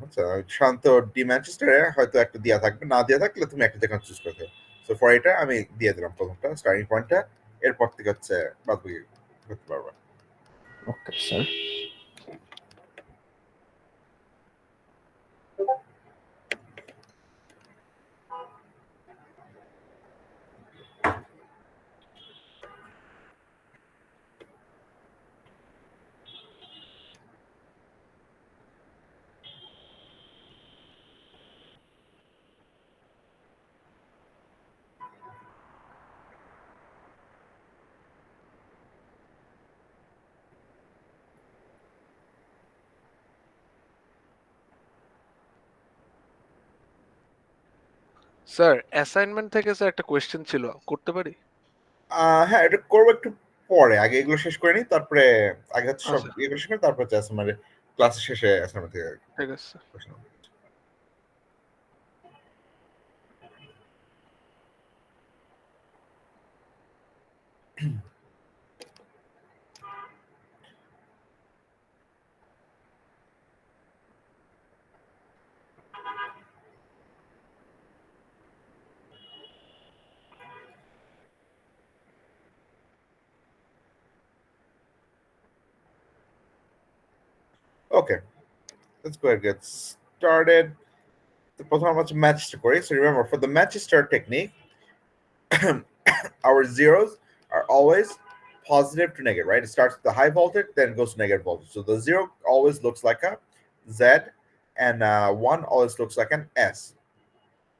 আচ্ছা, শান্ত ডি ম্যানচেস্টারে হয়তো একটা দেয়া থাকবে, না দেয়া থাকলে তুমি একটা যেকোনো চুজ করতে। সো ফর এটা আমি দিয়ে দিলাম প্রথমটা স্টার্টিং পয়েন্টটা, এরপর থেকে হচ্ছে বাদ বাকি করতে পারবা। Okay sir. স্যার অ্যাসাইনমেন্ট থেকে স্যার একটা কোয়েশ্চেন ছিল, করতে পারি? হ্যাঁ, এটা করবো একটু পরে, আগে এগুলো শেষ করে নিই, তারপরে আগে হচ্ছে সব আচ্ছা এগুলো শেষ করে তারপর হচ্ছে অ্যাসাইনমেন্ট, ক্লাসের শেষে অ্যাসাইনমেন্ট থেকে ঠিক আছে স্যার। প্রশ্ন। Okay, let's go ahead and get started. The প্রথম আমরা হচ্ছে ম্যাচটা করি। So remember, for the Manchester technique, our zeros are always positive to negative, right? It starts with the high voltage, then goes to negative voltage. So the zero always looks like a Z, and one always looks like an S.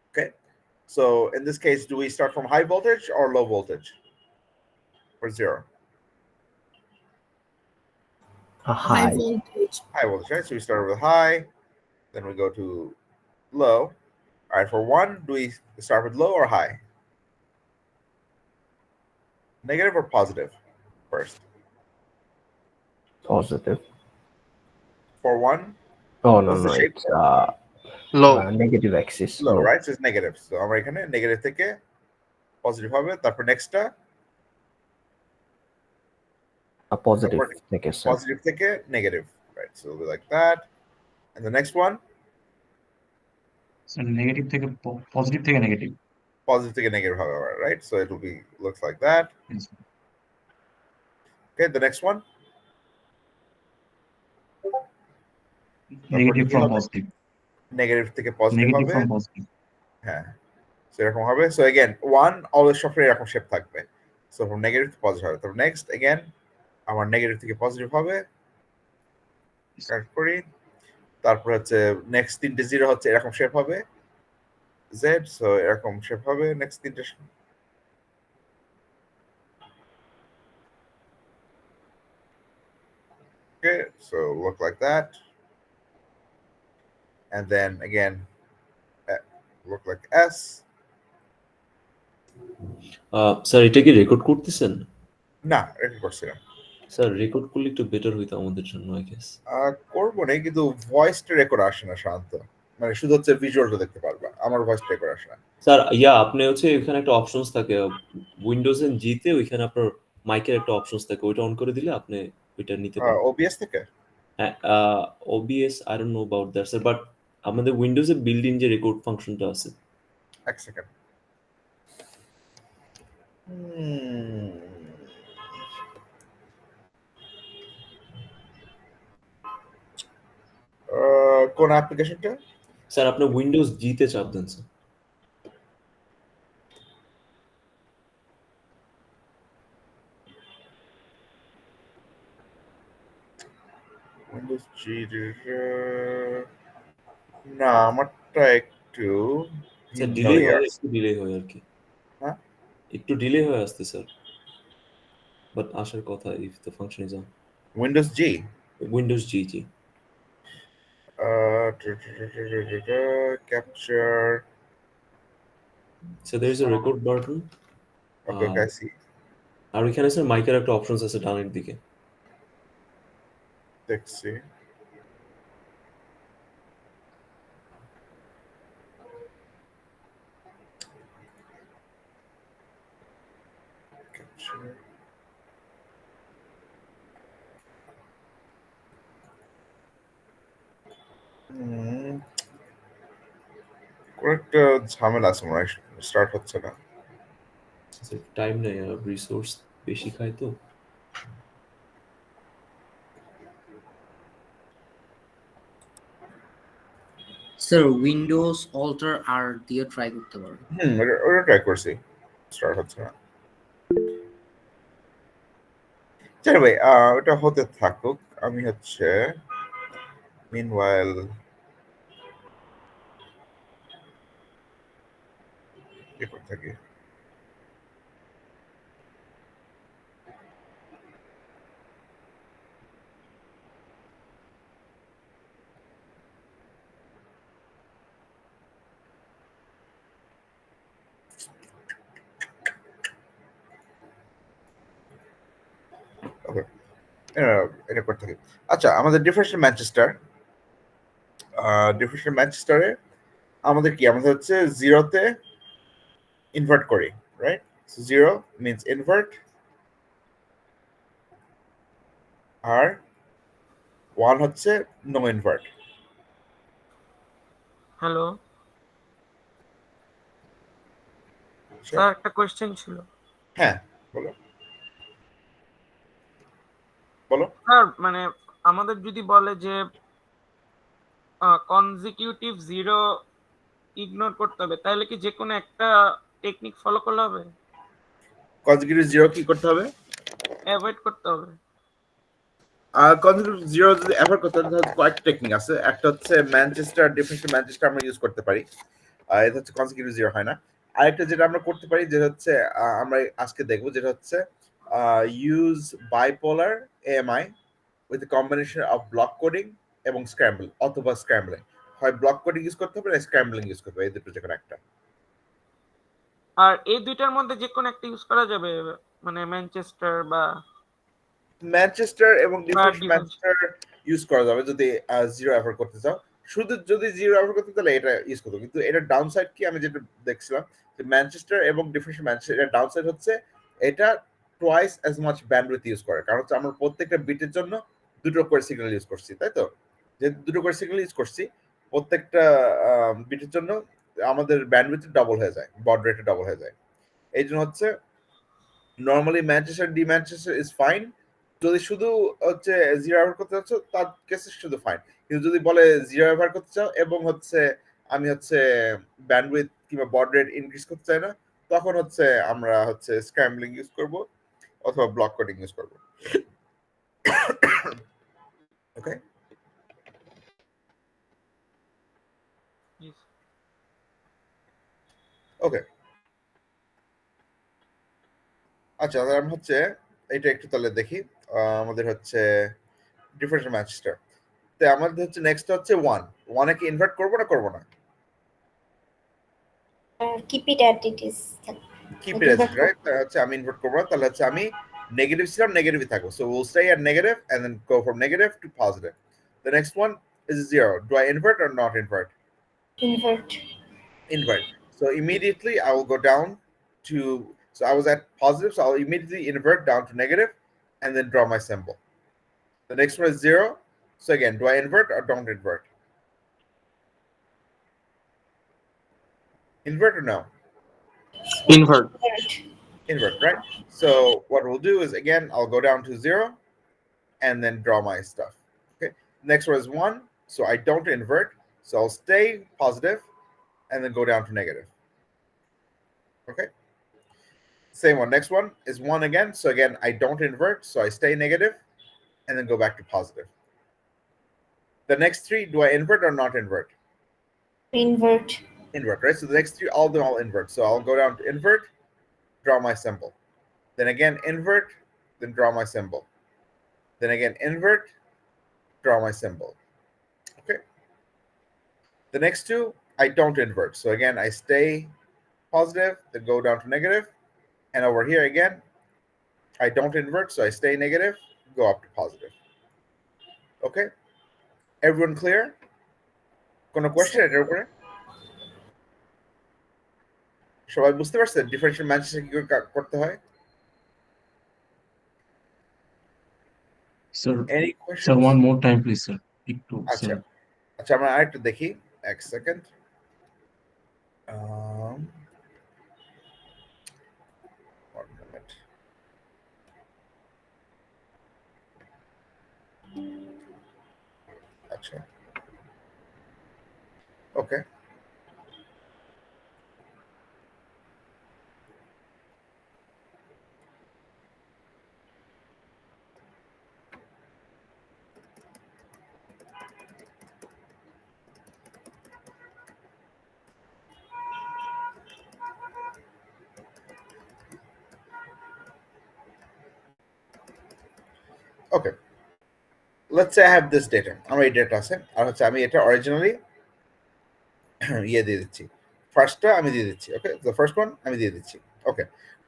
Okay. So in this case, do we start from high voltage or low voltage for zero? High. High voltage. High voltage, right? So we start with high, then we go to low. All right, for one, do we start with low or high? Negative or positive first? Positive. For one, Oh no what's the no, shape? it's Low. negative axis. Low, right? So it's negative. So আমরা এখানে negative থেকে positive হবে, তারপর নেক্সটটা Positive থেকে sir. positive থেকে negative, right? So it'll be like that. And the next one, So negative থেকে positive থেকে নেগেটিভ। positive থেকে negative হবে, right? So it will be looks like that. Okay, the next one, negative from positive. negative থেকে positive negative হবে, from positive. হ্যাঁ, so এরকম হবে। So again, one always সবসময় এরকম শেপ থাকবে। So from negative to positive হবে। তারপর next again, আমার নেগেটিভ থেকে পজিটিভ হবে, কারেক্ট করি। তারপর হচ্ছে নেক্সট তিনটে জিরো হচ্ছে এরকম শেপ হবে, Z, so এরকম শেপ হবে নেক্সট তিনটে। Okay, so look like that. And then again, look like S. Sir এটা কি রেকর্ড করতেছেন? না, রেকর্ড করছি না। স্যার রেকর্ড করলে একটু বেটার হইতো আমাদের জন্য আই গেস। করবো না, কিন্তু ভয়েসটা রেকর্ড আসে না শান্ত, মানে শুধু হচ্ছে ভিজুয়ালটা দেখতে পারবা, আমার ভয়েসটা রেকর্ড আসে না। স্যার আপনি হচ্ছে এখানে একটা অপশনস থাকে উইন্ডোজ এন্ড জি তে, ওইখানে আপনার মাইকের একটা অপশনস থাকে, ওইটা অন করে দিলে আপনি ওইটা নিতে পারবেন। ওবিএস থেকে? হ্যাঁ, OBS I don't know about that sir, but আমাদের উইন্ডোজে বিল্ড ইন যে রেকর্ড ফাংশনটা আছে। এক সেকেন্ড। কোন অ্যাপ্লিকেশনটা? স্যার আপনি উইন্ডোজ জি তে চাপ দেন স্যার। উইন্ডোজ জি, না আমারটা একটু স্যার ডিলে হয়, একটু ডিলে হয় আর কি। হ্যাঁ, একটু ডিলে হয়ে আসছে স্যার, বাট আসার কথা if the function is on. Windows G, Windows G G. capture. So there is a record button. Okay, I see. আর ওইখানে স্যার মাইকের একটা অপশনস আছে ডানের দিকে। দেখছি। Capture. কোন একটা ঝামেলা আছে মনে হয়, স্টার্ট হচ্ছে না। টাইম নেই, রিসোর্স বেশি খায় তো। স্যার উইন্ডোজ অল্টার আর দিয়ে ট্রাই করতে পারো। ওটা ট্রাই করছি, স্টার্ট হচ্ছে না। চলো ভাই, ওটা হতে থাকুক। আমি হচ্ছে মিনওয়াইল করতে থাকি। ওকে, এটা করতে থাকি। আচ্ছা, আমাদের ডিফারেন্সিয়াল ম্যানচেস্টারে আমাদের কি, আমাদের হচ্ছে জিরোতে ইনভার্ট করি, রাইট? জিরো মিনস ইনভার্ট, আর ওয়ান হচ্ছে নো ইনভার্ট। হ্যালো স্যার, একটা কোয়েশ্চেন ছিল। হ্যাঁ, বলো বলো। স্যার মানে আমাদের যদি বলে যে কনজিকিউটিভ জিরো ইগনোর করতে হবে, তাহলে কি যে কোনো একটা টেকনিক ফলো করলে হবে? কনজিকিউটিভ জিরো কি করতে হবে? অ্যাভয়েড করতে হবে। কনজিকিউটিভ জিরো যদি অ্যাভয়েড করতে হয় তাহলে কয়েকটা টেকনিক আছে। একটা হচ্ছে ডিফারেন্সিয়াল ম্যানচেস্টার আমরা ইউজ করতে পারি, এটা হচ্ছে কনজিকিউটিভ জিরো হয় না। আরেকটা যেটা আমরা করতে পারি, যেটা হচ্ছে আমরা আজকে দেখবো, যেটা হচ্ছে use bipolar AMI with combination of block coding এবং স্ক্র্যাম্বল, অথবা স্ক্র্যাম্বলিং। হয় ব্লক কোডিং ইউজ করতে হবে না স্ক্র্যাম্বলিং ইউজ করতে হবে, এই দুটো যে কোনো একটা। আর এই দুইটার মধ্যে যে কোনো একটা ইউজ করা যাবে, মানে ম্যানচেস্টার বা ম্যানচেস্টার এবং ডিফারেন্ট defense। ম্যানচেস্টার ইউজ করা যাবে যদি জিরো অ্যাভয়েড করতে চাও। শুধু যদি জিরো অ্যাভয়েড করতে তাহলে এটা ইউজ করতে, কিন্তু এটার ডাউন সাইড কি আমি যেটা দেখছিলাম, যে ম্যানচেস্টার এবং ডিফারেন্ট ম্যানচেস্টার, এটার ডাউন সাইড হচ্ছে এটা twice as much bandwidth use করে। কারণ হচ্ছে আমরা প্রত্যেকটা বিটের জন্য দুটো করে সিগন্যাল ইউজ করছি, তাই তো? যে দুটো করে সিগন্যাল ইউজ করছি, প্রত্যেকটা বিটের জন্য আমাদের ব্যান্ডউইথ ডাবল হয়ে যায়, বড রেটে ডাবল হয়ে যায়। এই জন্য হচ্ছে normally Manchester D Manchester is fine. যদি শুধু হচ্ছে জিরো ব্যবহার করতে চাচ্ছ তার কেসে শুধু ফাইন, কিন্তু যদি বলে জিরো ব্যবহার করতে চাও এবং হচ্ছে আমি হচ্ছে ব্যান্ডউইথ কিংবা বড রেট ইনক্রিজ করতে চাই না, তখন হচ্ছে আমরা হচ্ছে স্ক্র্যাম্বলিং ইউজ করব অথবা ব্লক কোডিং ইউজ করব। ওকে, ওকে। আচ্ছা, তাহলে আমি হচ্ছে এটা একটু তাহলে দেখি। আমাদের হচ্ছে ডিফারেন্সিয়াল ম্যানচেস্টার, তো আমাদের হচ্ছে নেক্সট হচ্ছে ওয়ান। ওয়ানে কি ইনভার্ট করবো না করবো না? keep it as it is. Keep it as it, right? হচ্ছে আমি ইনভার্ট করবো না, তাহলে হচ্ছে আমি নেগেটিভ ছিলাম, নেগেটিভই থাকবো। So we'll stay at negative and then go from negative to positive. The next one is zero. Do I invert or not invert? Invert. Invert. So immediately I will go down to, so I was at positive, so I'll immediately invert down to negative and then draw my symbol. The next one is zero. So again, do I invert or don't invert? Invert or no? Invert. Invert, right? So what we'll do is, again, I'll go down to zero and then draw my stuff. Okay. Next one is one. So I don't invert. So I'll stay positive and then go down to negative. Okay. Same one. Next one is one again. So again, I don't invert. So I stay negative and then go back to positive. The next three, do I invert or not invert? Invert. Invert, right? So the next three, all of them I'll invert. So I'll go down to invert, draw my symbol. Then again, invert, then draw my symbol. Then again, invert, draw my symbol. Okay. The next two, I don't invert. So again, I stay positive, then go down to negative. And over here again, I don't invert. So I stay negative, go up to positive. Okay. Everyone clear? কোনো question এটার উপরে? সবাই বুঝতে পারছেন differential Manchester কি করে করতে হয়? Sir, Any sir, questions? one more time, please, sir. Sir. আচ্ছা, আমরা আরেকটু দেখি, এক second. Um, 1 minute. Acha. Okay. Okay. Let's say I have this data. আমার এই ডেটা আছে আর হচ্ছে আমি এটা অরিজিনালি ইয়ে দিয়ে দিচ্ছি, ফার্স্টটা আমি দিয়ে দিচ্ছি। ওকে, দ্য ফার্স্ট ওয়ান আমি দিয়ে দিচ্ছি। ওকে,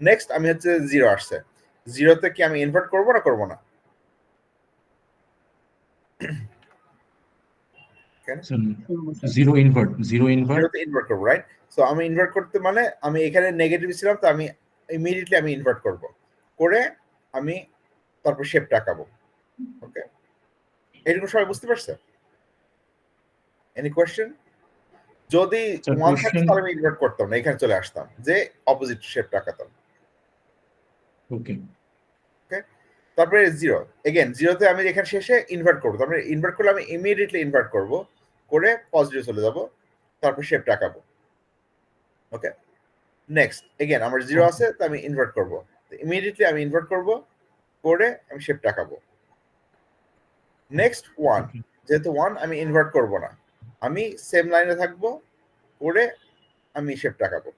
নেক্সট আমি হচ্ছে 0 আসছে, 0তে কি আমি ইনভার্ট করবো না করবো না? Zero invert, zero invert. 0তে ইনভার্ট করবো, রাইট? সো আমি ইনভার্ট করতে মানে আমি এখানে নেগেটিভ ছিলাম, তো আমি ইমিডিয়েটলি আমি ইনভার্ট করব, করে আমি তারপর শেপটা আঁকাবো। ওকে, এটুকু সবাই বুঝতে পারছে? Any question? যদি Sir, 1 থাকতো question- তাহলে আমি ইনভার্ট করতাম না, এখানে চলে আসতাম, যে অপোজিট শেপটা আঁকাতাম। ওকে, তারপরে 0 এগেন, 0তে আমি এখানে শেষে ইনভার্ট করবো, তারপরে ইনভার্ট করলে আমি ইমিডিয়েটলি ইনভার্ট করব, করে পজিটিভ চলে যাব, তারপর শেপটা আঁকাবো। ওকে, নেক্সট এগেন আমার 0 আছে, তো আমি ইনভার্ট করব, ইমিডিয়েটলি আমি ইনভার্ট করব, করে আমি শেপটা আঁকাবো। নেক্সট 1, যেহেতু 1 আমি ইনভার্ট করব না, আমি সেম লাইনে থাকবো, করে আমি শেপটা আঁকাবো।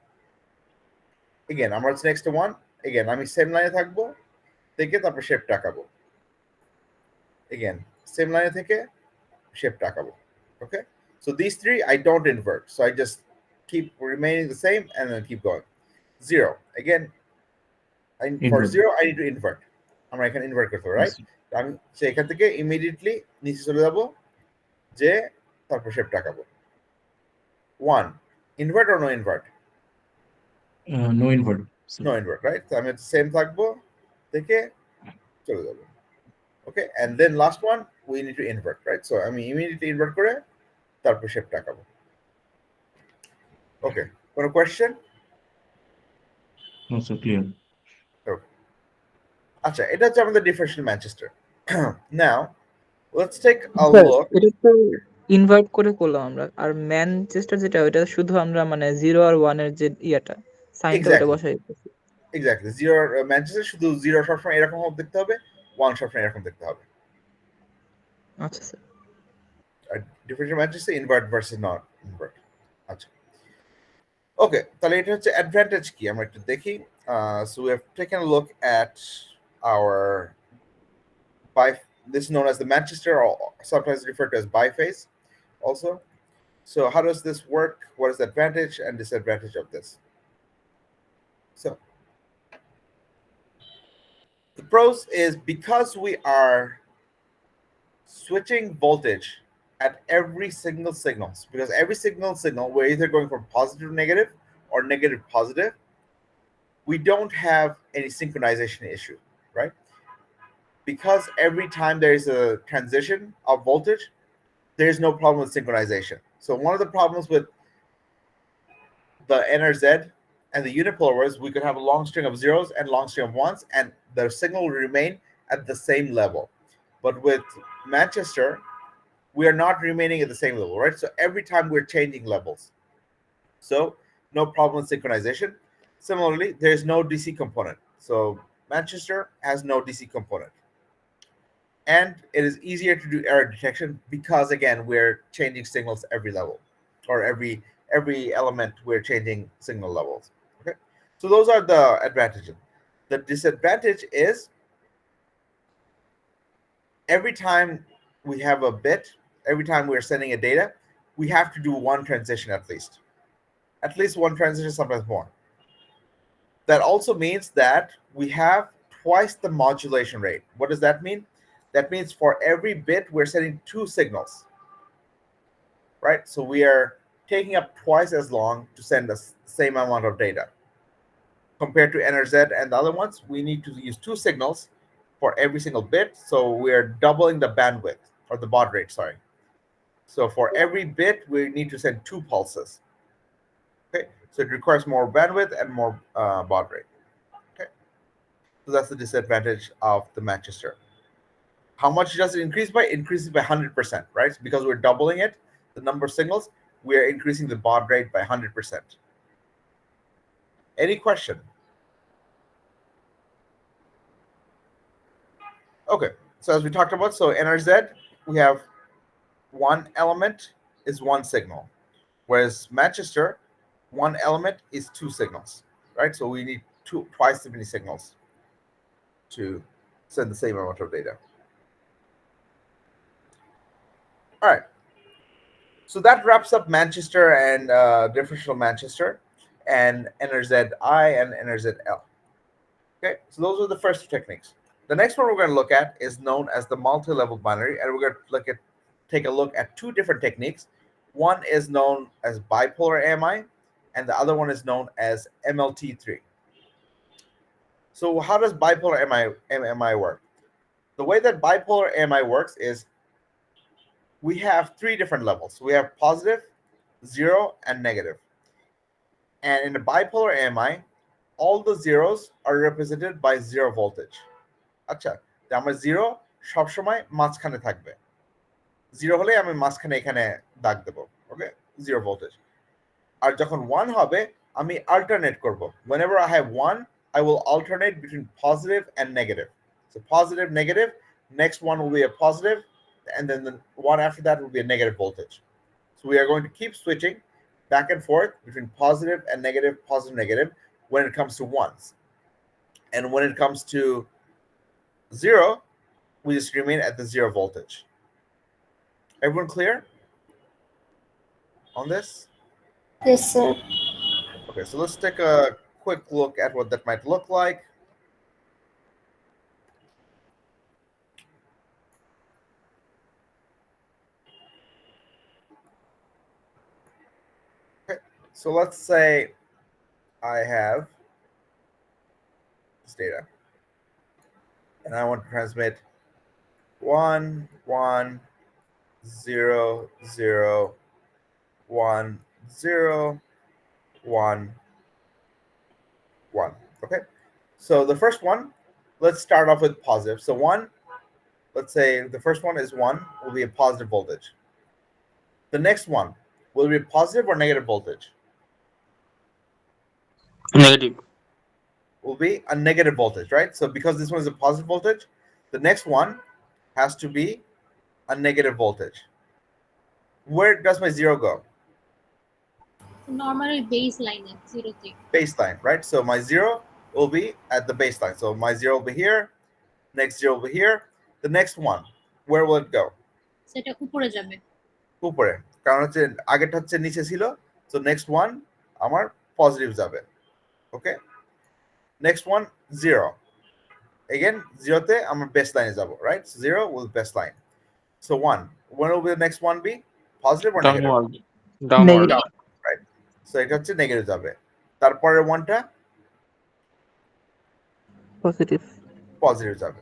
এগেন আমার নেক্সট 1, এগেন আমি সেম লাইনে থাকবো, থেকে তারপর শেপটা আঁকাবো। এগেন সেম লাইনে থেকে শেপটা আঁকাবো। ওকে, so these three I don't invert, so I just keep remaining the same and then keep going. 0 again, for Invert. 0 I need to invert. আমরা এখানে ইনভার্ট করতে হবে, রাইট? আমি সেখান থেকে ইমিডিয়েটলি নিচে চলে যাব, যে তারপর শেপটা আঁকাবো। 1 invert or no invert? No invert. No invert, right? তো আমি সেম থাকবো, থেকে চলে যাব। ওকে, and then last one we need to invert, right? So আমি immediately invert করে তারপর শেপটা আঁকাবো। ওকে, কোনো কোয়েশ্চেন? No sir, clear. আচ্ছা, এটা হচ্ছে আমাদের differential Manchester. Now let's take a sir, look. এটা তো ইনভার্ট করে করলাম আমরা, আর ম্যানচেস্টার যেটা ওটা শুধু আমরা মানে 0 আর 1 এর যে ইয়াটা সাইনটা ওটা Exactly. বসাই দিতেছি। এক্স্যাক্টলি, 0 ম্যানচেস্টার শুধু 0 সবসময় এরকম দেখতে হবে, 1 সবসময় এরকম দেখতে হবে। আচ্ছা স্যার। আর differential Manchester invert versus not invert. আচ্ছা, ওকে, তাহলে এটা হচ্ছে অ্যাডভান্টেজ কি আমরা একটু দেখি। So we have taken a look at our this is known as the Manchester, or sometimes referred to as biface also. So how does this work? What is the advantage and disadvantage of this? So the pros is, because we are switching voltage at every signals, because every signal we're either going from positive to negative or negative positive, we don't have any synchronization issue, right? Because every time there is a transition of voltage, there is no problem with synchronization. So one of the problems with the NRZ and the unipolar was we could have a long string of zeros and long string of ones, and the signal will remain at the same level. But with Manchester, we are not remaining at the same level, right? So every time we're changing levels. So no problem with synchronization. Similarly, there is no DC component. So Manchester has no DC component. And it is easier to do error detection because, again, we're changing signals every level, or every element we're changing signal levels. Okay, so those are the advantages. The disadvantage is every time we have a bit, every time we're sending a data, we have to do one transition at least one transition, sometimes more. That also means that we have twice the modulation rate. What does that mean? That means for every bit, we're sending 2 signals, right? So we are taking up twice as long to send the same amount of data. Compared to NRZ and the other ones, we need to use 2 signals for every single bit. So we're doubling the bandwidth, or the baud rate, sorry. So for every bit, we need to send 2 pulses. Okay, So it requires more bandwidth and more baud rate. Okay, so that's the disadvantage of the Manchester. How much does it increase by? It increases by 100%, right? Because we're doubling it, the number of signals, we are increasing the baud rate by 100%. Any question? Okay, so as we talked about, so NRZ, we have one element is one signal, whereas Manchester, one element is two signals, right? So we need twice as many signals to send the same amount of data. All right. So that wraps up Manchester and differential Manchester and NRZ-I and NRZ-L. Okay, so those are the first two techniques. The next one we're going to look at is known as the multi-level binary, and we're going to take a look at two different techniques. One is known as bipolar AMI, and the other one is known as MLT3. So how does bipolar AMI work? The way that bipolar AMI works is we have three different levels. We have positive, 0, and negative. And in the bipolar AMI, all the zeros are represented by 0 voltage. আচ্ছা, আমার 0 সবসময় মাঝখানে থাকবে। 0 হলে আমি মাঝখানে এখানে দাগ দেব। ওকে, 0 voltage. আর যখন 1 হবে, আমি alternate করব। Whenever I have 1, I will alternate between positive and negative. So positive, negative, next one will be a positive, and then the one after that will be a negative voltage. So we are going to keep switching back and forth between positive and negative, positive, negative when it comes to ones. And when it comes to 0, we just remain at the 0 voltage. Everyone clear on this? Yes, sir. Okay, so let's take a quick look at what that might look like. So let's say I have this data and I want to transmit 1, 1, 0, 0, 1, 0, 1, 1. Okay, so the first one, let's start off with positive. So 1, let's say the first one is 1, will be a positive voltage. The next one will be positive or negative voltage? Negative. Will be a negative voltage, right? So because this one is a positive voltage, the next one has to be a negative voltage. Where does my 0 go? Normally baseline at 0 থেকে Baseline, right? So my 0 will be at the baseline. So my 0 will be here, next 0 will be here. The next one, where will it go? সেটা উপরে যাবে উপরে, কারণ হচ্ছে আগেরটা হচ্ছে নিচে ছিল, so next one আমার পজিটিভ যাবে। Okay, next one 0, again 0 তে আমার baseline যাব, right? So 0 will baseline. So 1, when will the next one be? Positive or negative? Downward. Negative. Right, so এটা হচ্ছে নেগেটিভ যাবে। তারপরের ওয়ানটা পজিটিভ পজিটিভ যাবে,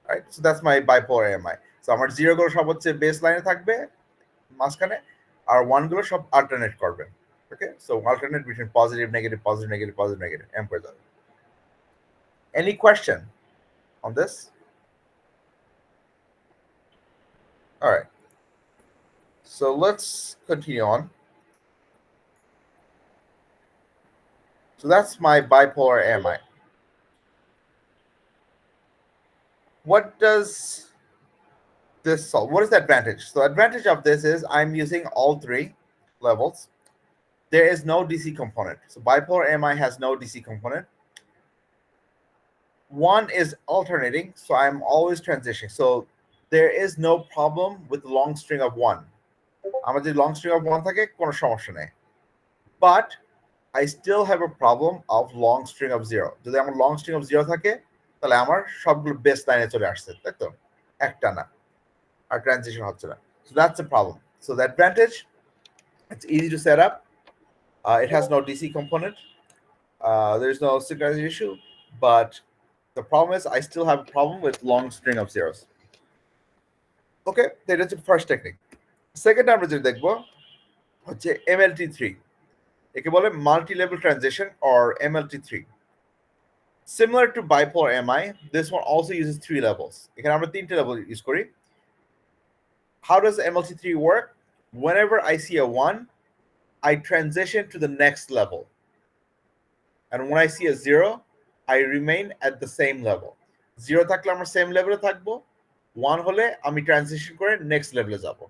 right? So that's my bipolar AMI. So আমার 0 গুলো সব হচ্ছে বেস লাইনে থাকবে মাঝখানে, আর 1 গুলো সব অল্টারনেট করবে। Okay, so alternate between positive negative positive negative positive negative এম করে যাবে। Any question on this? All right, so let's continue on. So that's my bipolar AMI. What does this solve? What is the advantage? So advantage of this is I'm using all three levels. There is no DC component. So bipolar AMI has no DC component. One is alternating, so I'm always transitioning. So there is no problem with the long string of 1. আমাদের long string of 1 থাকে কোনো সমস্যা নেই। But I still have a problem of long string of 0. যদি আমার long string of 0 থাকে তাহলে আমার সবগুলো বেস লাইনে চলে আসছে, তাই তো? একটা না, আর ট্রানজিশন হচ্ছে না। So that's the problem. So the advantage, it's easy to set up. It has no DC component. There's no synchronization issue, but the problem is I still have a problem with long string of zeros. Okay, that is the first technique. Second আমরা যেটা দেখবো হচ্ছে MLT3. একে বলে multi-level transition or MLT3. Similar to bipolar MI, this one also uses 3 levels. এখানে আমরা 3টে level use করি. How does MLT3 work? Whenever I see a 1, I transition to the next level. And when I see a 0, I remain at the same level. 0 থাকলে আমরা same level এ থাকবো, 1 হলে আমি transition করে next level এ যাব.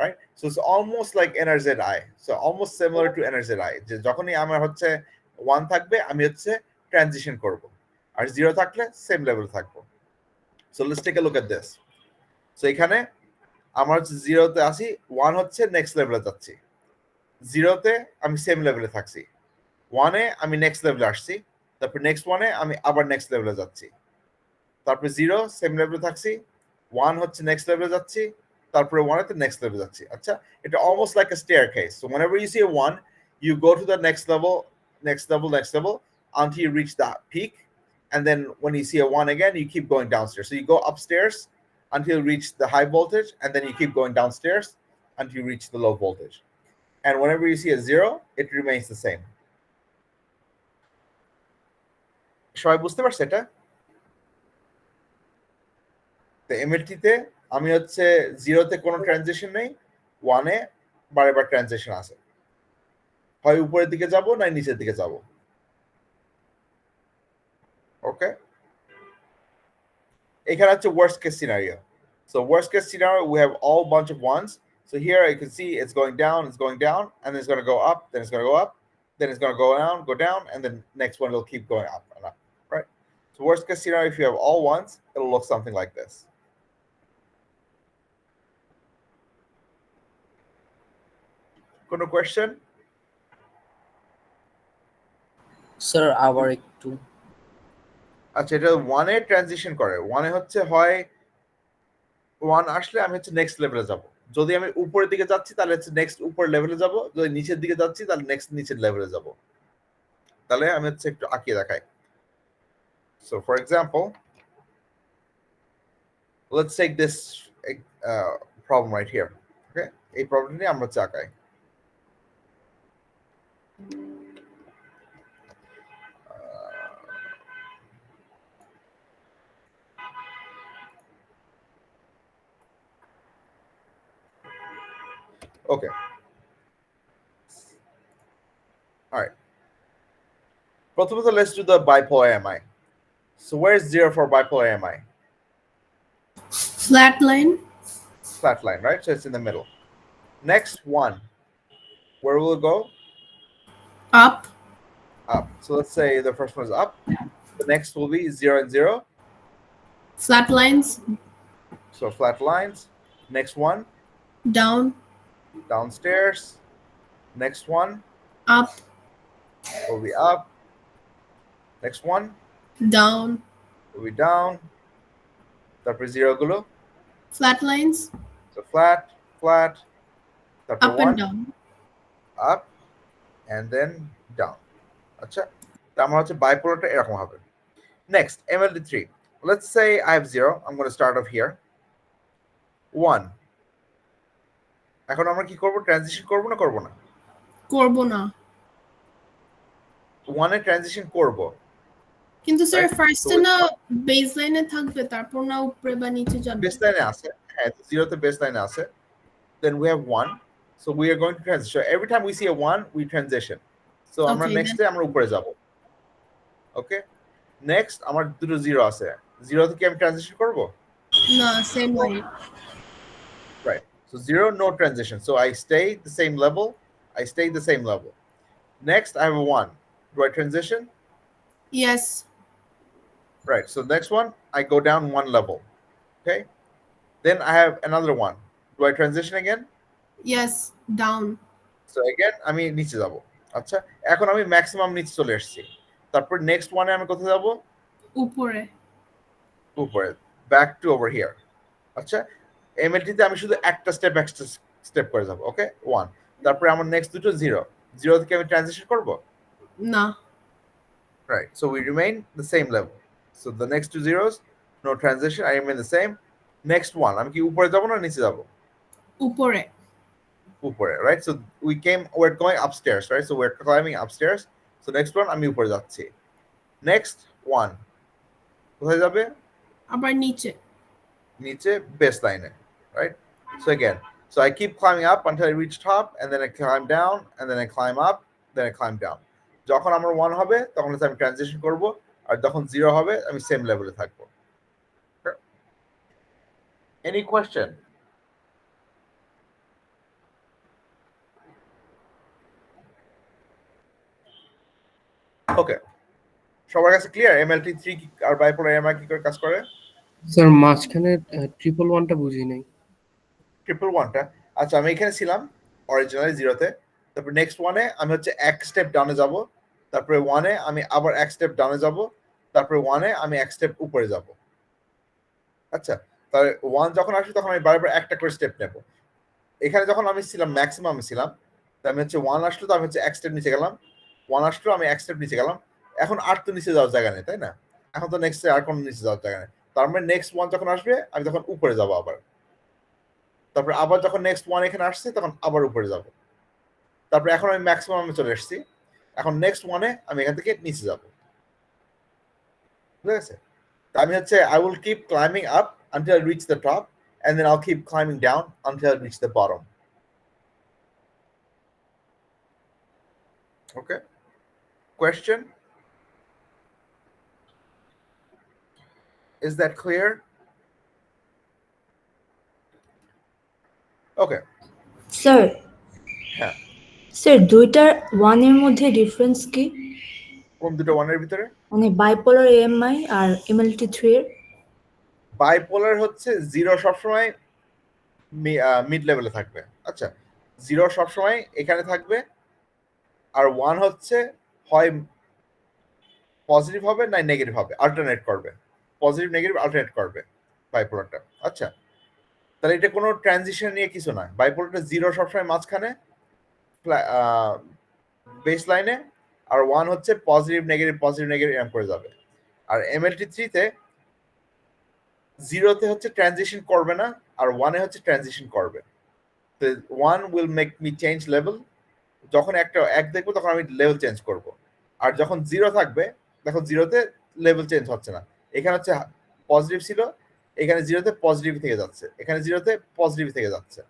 Right? So it's almost like NRZI. So almost similar to NRZI. যে যখনই আমার হচ্ছে 1 থাকবে আমি হচ্ছে transition করব। আর 0 থাকলে same level থাকবো। So let's take a look at this. So এখানে আমার হচ্ছে 0 তে আসি, 1 হচ্ছে next level এ যাচ্ছি। 0 তে আমি same level এ থাকছি। 1 এ আমি next level এ আসছি, তারপর next 1 এ আমি আবার next level এ যাচ্ছি। তারপর 0 same level এ থাকছি, 1 হচ্ছে next level এ যাচ্ছি, তারপরে 1 এতে next level যাচ্ছি। আচ্ছা, এটা almost like a staircase. So whenever you see a 1, you go to the next level, next level, next level until you reach that peak, and then when you see a 1 again, you keep going downstairs. So you go upstairs until you reach the high voltage, and then you keep going downstairs until you reach the low voltage. And whenever you see a 0, it remains the same. সবাই বুঝতে পারছে এটা? তো MLT তে আমি হচ্ছে 0 তে কোনো ট্রানজিশন নেই, 1 এ বারবার ট্রানজিশন আছে। হয় উপরের দিকে যাব না নিচের দিকে যাব। ওকে, এখানে হচ্ছে worst case scenario. So worst case scenario, we have all bunch of 1s. So here you can see it's going down, and then it's going to go up, then it's going to go up, then it's going to go down, and then next one will keep going up and up, right? So worst case scenario, if you have all 1s, it'll look something like this. কোনো question? Sir আবার একটু। আচ্ছা, এটা 1 এ transition করে। 1 এ হচ্ছে হয় 1 আসলে আমি হচ্ছে নেক্সট লেভেলে যাব। যদি আমি উপরের দিকে যাচ্ছি তাহলে হচ্ছে নেক্সট উপর লেভেলে যাব, যদি নিচের দিকে যাচ্ছি তাহলে নেক্সট নিচের লেভেলে যাব। তাহলে আমি হচ্ছে একটু আঁকিয়ে দেখাই। So for example, let's take this problem right here. Okay, এই প্রবলেমটি আমরা হচ্ছে আঁকাই। Okay. All right. প্রথমত let's do the bipolar MI. So where's 0 for bipolar MI? Flat line. Flat line, right? So it's in the middle. Next 1. Where will it go? Up. Up. So let's say the first one is up. The next will be 0 and 0. Flat lines. So flat lines. Next one, Down. downstairs. Next one Up. will be up. Next one Down. will be down. তারপরে 0 গুলো, Flat lines. so flat, flat. তারপর Up and 1 down. up and then down. আচ্ছা, তা আমার হচ্ছে bipolarটা এরকম হবে। Next, MLT3. Let's say I have 0. I'm going to start off here. 1. এখন আমরা কি করব? ট্রানজিশন করব না করব না? করব না। 1 এ ট্রানজিশন করব। কিন্তু স্যার Right. ফার্স্টে So না বেস লাইনে থাকবে, তারপর না উপরে বা নিচে যাবে। বেসলাইনে আছে, হ্যাঁ 0 তে বেসলাইনে আছে। Then we have 1. So we are going to transition. So every time we see a 1, we transition. So আমরা Okay, next then- এ আমরা উপরে যাব। Okay? Next আমার দুটো 0 আছে। 0 থেকে আমি ট্রানজিশন করব? না, same line. Right. So 0, no transition. So I stay the same level. I stay the same level. Next, I have a 1. Do I transition? Yes. Right. So next one, I go down 1 level. Okay. Then I have another 1. Do I transition again? Yes. Down. So again, আমি নিচে যাব। আচ্ছা, এখন আমি maximum নিচে চলে এসেছি। তারপর নেক্সট ওয়ানে আমি কোথায় যাব? উপরে। উপরে। Back to over here. আচ্ছা, এমএলটি তে আমি শুধু একটা স্টেপ করে যাব। ওকে, 1। তারপরে আমার নেক্সট দুটো 0। 0 থেকে আমি ট্রানজিশন করব? না। Right. So we remain the same level. So the next two zeros, no transition. I remain the same. Next one, আমি কি উপরে যাব না নিচে যাব? উপরে। উপরে, right? So we're going upstairs, right? So we're climbing upstairs. So next one আমি উপরে যাচ্ছি. Next one কোথায় যাবে? আবার নিচে। নিচে baseline, right? So again, so I keep climbing up until I reach top, and then I climb down, and then I climb up, then I climb down. যখন আমার 1 হবে তখন আমি ট্রানজিশন করব, আর যখন 0 হবে আমি সেম লেভেলে থাকবো. Any question? ওকে, সবার কাছে ক্লিয়ার MLT3 আর বাইপোলার এমআই কি করে কাজ করে? স্যার মাঝখানে ট্রিপল ওয়ানটা বুঝি নাই। ট্রিপল ওয়ানটা, আচ্ছা আমি এখানে ছিলাম অরিজিনালি 0-তে, তারপর নেক্সট ওয়ানে আমি হচ্ছে এক স্টেপ ডাউনে যাব, তারপরে ওয়ানে আমি আবার এক স্টেপ ডাউনে যাব, তারপরে ওয়ানে আমি এক স্টেপ উপরে যাব. আচ্ছা, তাহলে ওয়ান যখন আসবে তখন আমি বারবার একটা করে স্টেপ নেব. এখানে যখন আমি ছিলাম ম্যাক্সিমামে ছিলাম, তাই আমি হচ্ছে ওয়ান আসলো তো আমি হচ্ছে এক স্টেপ নিচে গেলাম, ওয়ান আসলো আমি এক স্টেপ নিচে গেলাম. এখন আর তো নিচে যাওয়ার জায়গা নেই, তাই না? এখন তো নেক্সট আর কোনো নিচে যাওয়ার জায়গা নেই. তার মানে নেক্সট ওয়ান যখন আসবে আমি তখন উপরে যাব আবার, তারপরে আবার যখন নেক্সট ওয়ান এখানে আসছে তখন আবার উপরে যাব, তারপরে এখন আমি ম্যাক্সিমামে চলে এসেছি, এখন নেক্সট ওয়ানে আমি এখান থেকে নিচে যাব. ঠিক আছে? আমি হচ্ছে I will keep climbing up until I reach the top, and then I'll keep climbing down until I reach the bottom. Okay? Question? Is that clear? Okay. Sir হ্যাঁ, স্যার দুইটার ওয়ানের মধ্যে ডিফারেন্স কি? কোন দুটো ওয়ানের ভিতরে? মানে বাইপোলার এএমআই আর MLT3 এর? বাইপোলার হচ্ছে 0 সবসময় মিড লেভেলে থাকবে. আচ্ছা, 0 সবসময় এখানে থাকবে, আর 1 হচ্ছে হয় পজিটিভ হবে না নেগেটিভ হবে, অল্টারনেট করবে, পজিটিভ নেগেটিভ অল্টারনেট করবে বাইপোলারটা. আচ্ছা, তাহলে এটা কোনো ট্রানজিশন নিয়ে কিছু নয়. বাইপোলারটা 0 সবসময় মাঝখানে বেস লাইনে, আর 1 হচ্ছে পজিটিভ নেগেটিভ এরকম করে যাবে. আর MLT3-তে 0-তে হচ্ছে ট্রানজিশন করবে না, আর 1-এ হচ্ছে ট্রানজিশন করবে. তো 1 will make me change level. যখন একটা এক দেখবো তখন আমি লেভেল চেঞ্জ করব. আর যখন 0 থাকবে, দেখো 0-তে লেভেল চেঞ্জ হচ্ছে না. এখানে হচ্ছে পজিটিভ ছিল, এখানে 0-তে পজিটিভ থেকে যাচ্ছে, এখানে 0-তে পজিটিভ থেকে যাচ্ছে.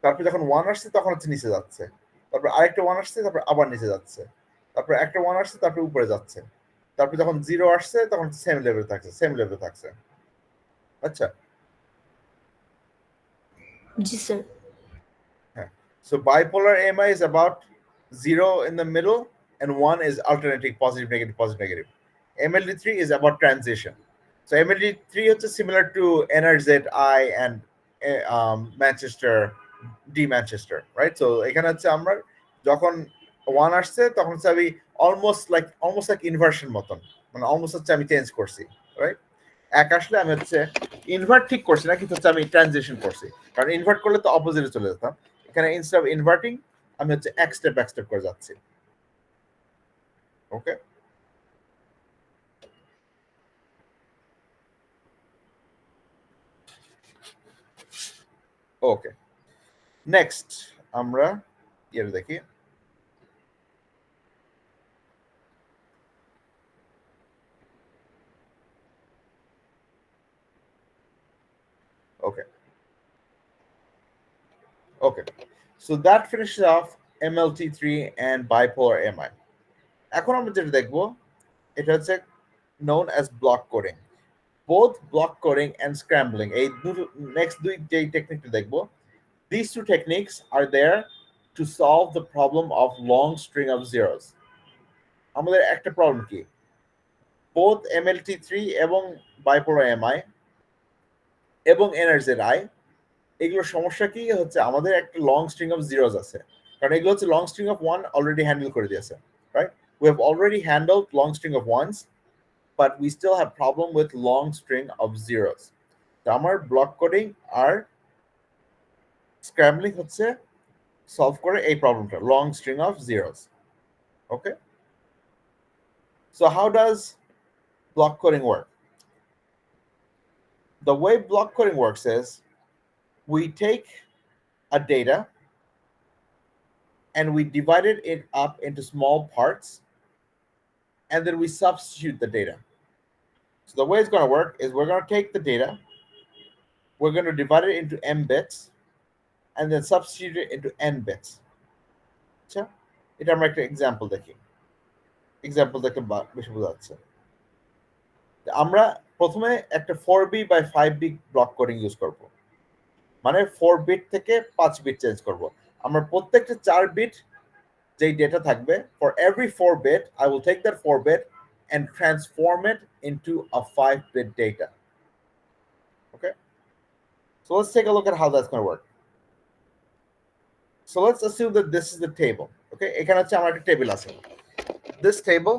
তারপর যখন 1 আসছে তখন হচ্ছে নিচে যাচ্ছে, তারপর আরেকটা 1 আসছে, তারপর আবার নিচে যাচ্ছে, তারপর একটা 1 আসছে, তারপর উপরে যাচ্ছে, তারপর যখন 0 আসছে তখন সেম লেভেল থাকছে. আচ্ছা, জি স্যার। হ্যাঁ. So bipolar AMI is about 0 in the middle and 1 is alternating positive negative. MLT3 is about transition. So MLT3 is similar to NRZI and Manchester, right? So এখানে হচ্ছে আমরা যখন 1 আসছে তখন হচ্ছে আমি almost like inversion মতন, মানে almost হচ্ছে আমি চেঞ্জ করছি, রাইট? এক আসলে আমি হচ্ছে ইনভার্ট ঠিক করছি না, কিন্তু হচ্ছে আমি ট্রানজিশন করছি, কারণ ইনভার্ট করলে তো অপোজিটে চলে যেতাম. এখানে ইনস্টেড অফ ইনভার্টিং আমি হচ্ছে এক স্টেপ করে যাচ্ছি. ওকে, ওকে, নেক্সট আমরা এর দেখি. Okay, so that finishes off MLT3 and bipolar MI. এখন আমরা যেটা দেখবো এটা হচ্ছে known as block coding. Both block coding and scrambling, এই next দুই যে টেকনিকটা দেখবো, these two techniques are there to solve the problem of long string of zeros. আমাদের একটা প্রবলেম কি, both MLT3 এবং bipolar MI এবং NRZI এগুলোর সমস্যা কি হচ্ছে, আমাদের একটা লং স্ট্রিং অফ জিরোস আছে, কারণ এগুলো হচ্ছে long string of 1 already handle করে দিয়েছে, right? We have already handled long string of ones, but we still have problem with long string of zeros. তো আমার ব্লক কোডিং আর স্ক্র্যাম্বলিং হচ্ছে সলভ করে এই প্রবলেমটা, long string of zeros. Okay, so how does block coding work? The way block coding works is we take a data and we divided it up into small parts, and then we substitute the data. So the way it's going to work is we're going to take the data, we're going to divide it into m bits, and then substitute it into n bits. আচ্ছা, এটা আমরা একটা example দেখি। Example দেখে বেশি বোঝা যাচ্ছে। আমরা প্রথমে একটা 4b by 5b block coding use করব, মানে 4 বিট থেকে 5 বিট চেঞ্জ করব। আমরা প্রত্যেকটা 4 বিট যেই ডেটা থাকবে, for every 4 bit I will take that 4 bit and transform it into a 5 bit data. Okay, so let's take a look at how that's going to work. So let's assume that this is the table. Okay, এখানে হচ্ছে আমার একটা table আছে। This table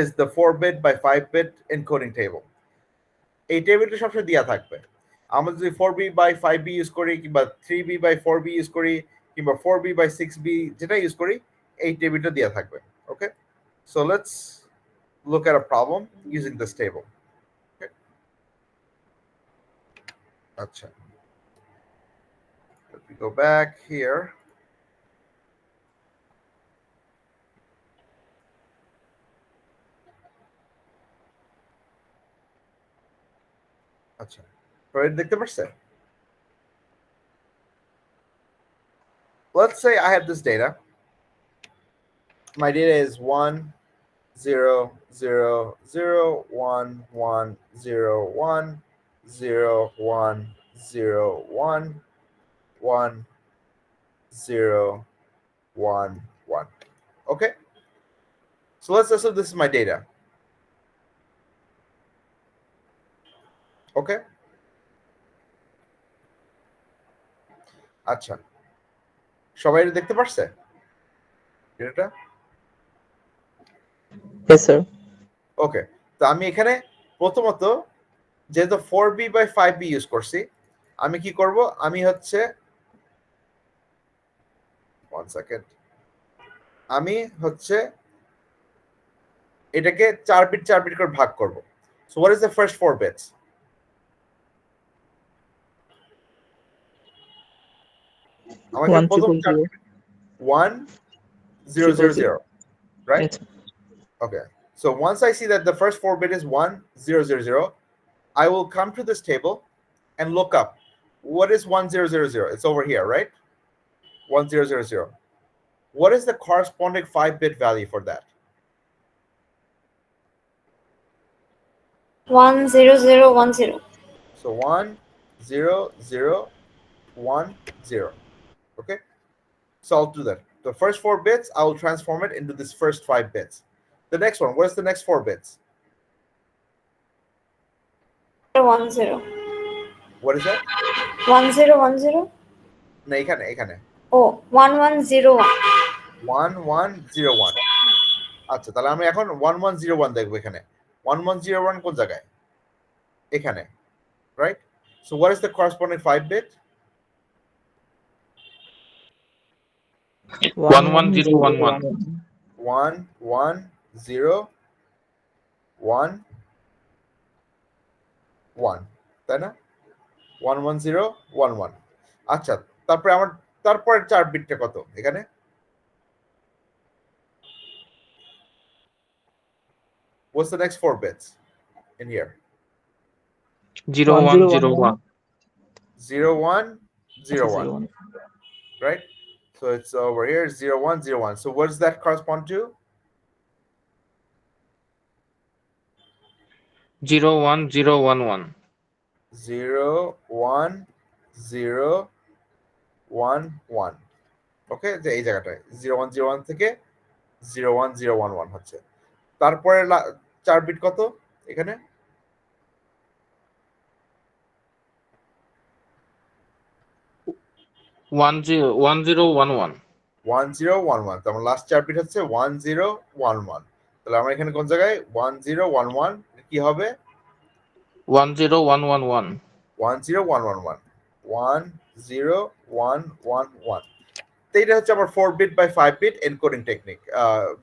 is the 4 bit by 5 bit encoding table. এই টেবিলটা সবসময় দেয়া থাকবে। আমরা যদি 4b by 5b ইউজ করি, কিংবা 3b by 4b ইউজ করি, কিংবা 4b by 6b যেটা ইউজ করি, এই টেবিলটা দেয়া থাকবে। Okay, so let's look at a problem using this table. Okay, আচ্ছা, let me go back here. আচ্ছা, সবাই দেখতে পারছেন? Let's say I have this data. My data is 1 0 0 0 1 1 0 1 0 1 0 1 1 0 1 1. Okay, so let's assume this is my data. Okay, আচ্ছা, সবাই এটা দেখতে পারছে এটা? Yes sir. ওকে, তো আমি এখানে প্রথমত যেহেতু 4b by 5b ইউজ করছি, আমি কি করব, আমি হচ্ছে 1 সেকেন্ড, আমি হচ্ছে এটাকে 4 বিট করে ভাগ করব। So what is the first 4 bits? আমাকে প্রথম 1 0 0 0, right? Yes. Okay, so once I see that the first 4 bit is 1 0 0 0, I will come to this table and look up what is 1 0 0 0. It's over here, right? 1 0 0 0. What is the corresponding 5 bit value for that? 1 0 0 1 0. So 1 0 0 1 0. Okay, so I'll do that. The first 4 bits, I will transform it into this first 5 bits. The next one, what is the next 4 bits? 1 0. What is that? 1 0 1 0. No, এখানে Oh, 1 1 0 1. 1 1 0 1. আচ্ছা, তাহলে আমি এখন 1 1 0 1 দেখব এখানে। 1 1 0 1 কোন জায়গায়? এখানে, right? So what is the corresponding 5 bit? 1 1 0 1 1. 1 1 0 1 1, তাই না? 1 1 0 1 1. আচ্ছা, তারপরে 4 বিটটা কত এখানে? What's the next 4 bits in here? 0 1 0 1. 0 1 0 1, right? So it's over here, 0 1 0 1. So what does that correspond to? 0 1 0 1 1. 0 1 0 1 1. ওকে, যে এই জায়গাটায় 0 1 0 1 থেকে 0 1 0 1 1 হচ্ছে। তারপরে 4 বিট কত এখানে? 1 0 1 0 1 1. 1 0 1 1। তার মানে লাস্ট 4 বিট হচ্ছে 1 0 1 1। তাহলে আমরা এখানে কোন জায়গায় 1 0 1 1 কি হবে? 1 0 1 1 1. 1 0 1 1 1 1 0 1 1 1। তো এটা হচ্ছে আমার 4 bit by 5 bit encoding technique,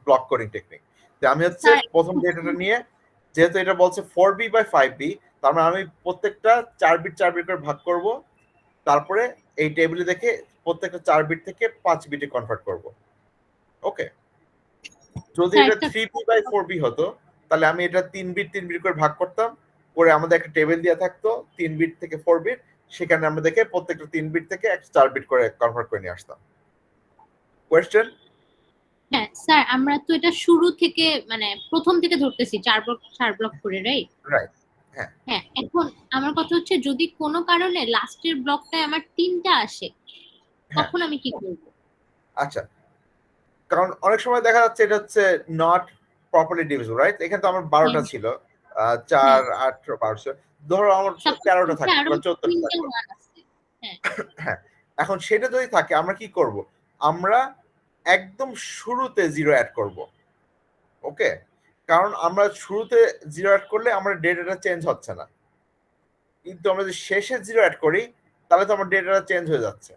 block coding technique. তো আমি হচ্ছে প্রথম ডেটাটা নিয়ে, যেহেতু এটা বলছে 4b বাই 5b, তার মানে আমি প্রত্যেকটা 4 বিট করে ভাগ করব, তারপরে এই টেবিলে দেখে প্রত্যেকটা 4 বিট থেকে 5 বিটে কনভার্ট করব। ওকে, যদি স্যার, এটা একটা 3b বাই 4b হতো তাহলে আমি এটা 3 বিট করে ভাগ করতাম, করে আমাদের একটা টেবিল দেওয়া থাকতো 3 বিট থেকে 4 বিট, সেখানে আমরা দেখে প্রত্যেকটা 3 বিট থেকে 4 বিট করে কনভার্ট করে নিয়ে আসতাম। কোয়েশ্চেন? হ্যাঁ স্যার, আমরা তো এটা শুরু থেকে মানে প্রথম থেকে ধরতেছি 4 ব্লক করে, রাইট? রাইট। হ্যাঁ, এখন আমার কথা হচ্ছে যদি কোনো কারণে লাস্টের ব্লকটায় আমার 3টা আসে, তখন আমি কি করব? আচ্ছা, কারণ অনেক সময় দেখা যাচ্ছে এটা হচ্ছে নট প্রপারলি ডিভিজিবল, রাইট? এখানে তো আমার 12টা ছিল, 4 8 12, ধরো আমার 13টা থাকে বা 14টা থাকে। হ্যাঁ, এখন সেটা যদি থাকে আমরা কি করব? আমরা একদম শুরুতে 0 অ্যাড করব। ওকে, কারণ আমরা শুরুতে 0 অ্যাড করলে আমার ডেটাটা চেঞ্জ হচ্ছে না, কিন্তু আমরা যদি শেষে 0 অ্যাড করি তাহলে তো আমার ডেটাটা চেঞ্জ হয়ে যাচ্ছে।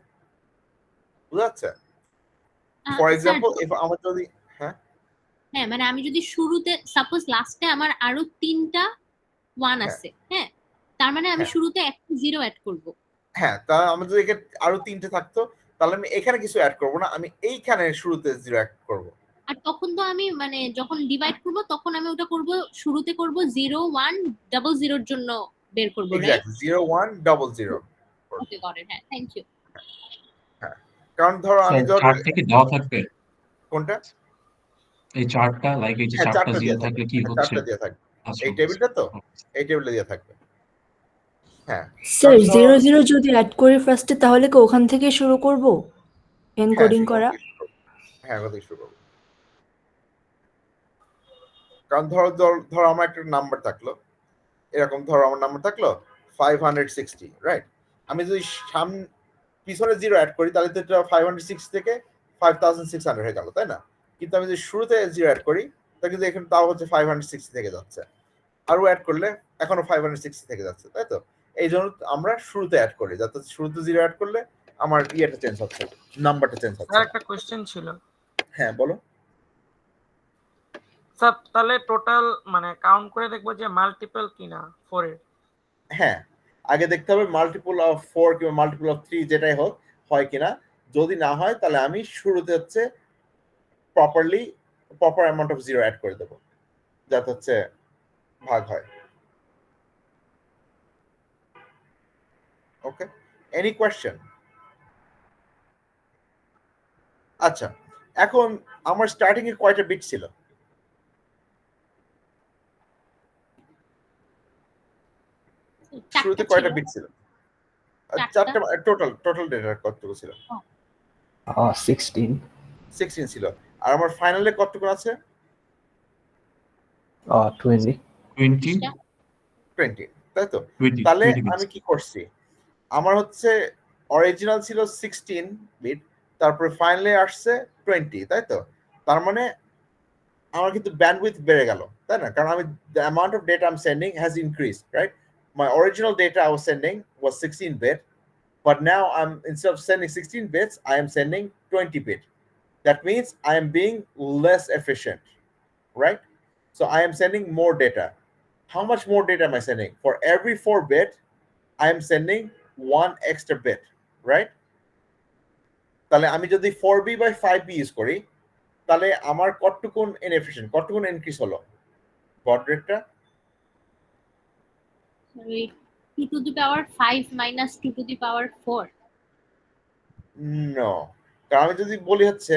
বুঝা যাচ্ছে? ফর এক্সাম্পল ইফ আমার যদি হ্যাঁ, মানে আমি যদি শুরুতে সাপোজ লাস্টে আমার আরো 3টা 1 আছে, হ্যাঁ, তার মানে আমি শুরুতে একটা 0 অ্যাড করব। হ্যাঁ, তাহলে আমার যদি এখানে আরো 3টে থাকতো তাহলে আমি এখানে কিছু অ্যাড করব না, আমি এইখানে শুরুতে 0 অ্যাড করব। আর তখন তো আমি মানে যখন ডিভাইড করব তখন আমি ওটা করব, শুরুতে করব 0 1 00 এর জন্য বের করব, right? Exactly 0 1 00। Okay, got it. হ্যাঁ, থ্যাংক ইউ। হ্যাঁ, কারণ ধরো আমি স্যার ধরো চার্টটা কি দেওয়া থাকবে? কোনটা? এই চার্টটা লাইক এই যে হ্যাঁ, 4টা চারটা 0 দিয়ে থাকলে থাকবে, কি হ্যাঁ, হচ্ছে? 4টা দিয়ে থাকবে। আচ্ছা, এই টেবিলটা তো এই টেবিলে দিয়ে থাকবে। হ্যাঁ স্যার 00 যদি অ্যাড করি ফার্স্টে, তাহলে কি ওখান থেকে শুরু করব এনকোডিং করা? হ্যাঁ, ওখান থেকে শুরু করব। কারণ ধরো আমার একটা নাম্বার থাকলো, এরকম ধরো আমার নাম্বার থাকলো 560, রাইট? আমি যদি পিছনে 0 অ্যাড করি তাহলে তো এটা 560 থেকে 5600 হয়ে গেল, তাই না? কিন্তু আমি যদি শুরুতে 0 অ্যাড করি তাহলে কিন্তু এখানে তাও হচ্ছে 560 থেকে যাচ্ছে, আরো অ্যাড করলে এখনো 560 থেকে যাচ্ছে, তাই তো? এই জন্য আমরা শুরুতে অ্যাড করি, যাতে শুরুতে 0 অ্যাড করলে আমার ইয়েটা চেঞ্জ হচ্ছে, নাম্বারটা চেঞ্জ হচ্ছে। স্যার একটা কোশ্চেন ছিল। হ্যাঁ, বলো। স্যার তাহলে টোটাল মানে কাউন্ট করে দেখবো যে মাল্টিপল কিনা 4 এর? হ্যাঁ, আগে দেখতে হবে মাল্টিপল অফ 4 কিংবা মাল্টিপল অফ 3 যেটাই হোক হয় কিনা। যদি না হয় তাহলে আমি শুরুতে হচ্ছে প্রপার অ্যামাউন্ট অফ 0 অ্যাড করে দেবো, যাতে হচ্ছে ভাগ হয়। ওকে, এনি কোয়েশ্চেন? আচ্ছা, এখন আমার স্টার্টিং এ কয়টা বিট ছিল? শুরুতে কয়টা বিট ছিল? 4টা। টোটাল ডেটা কতটুকু ছিল? 16 ছিল। আর আমার ফাইনালে কতটুকু আছে? 20, তাই তো? তাহলে আমি কি করছি, আমার হচ্ছে অরিজিনাল ছিল 16 বিট, তারপরে ফাইনালে আসছে 20, তাই তো? তার মানে আমার কিন্তু ব্যান্ডউইথ বেড়ে গেল, তাই না? কারণ আমি the amount of data I'm sending has increased, right? My original data I was sending was 16 bit, but now instead of sending 16 bits, I am sending 20 bit. That means I am being less efficient, right? So I am sending more data. How much more data am I sending? For every 4 bit, I am sending 1 extra bit, right? তাহলে আমি যদি 4b by 5b use করি তাহলে আমার কতটুকুন inefficient, কতটুকুন increase হলো বড রেটটা? 2 to the power 5 minus 2 to the power 4. No, কারণ আমি যদি বলি হচ্ছে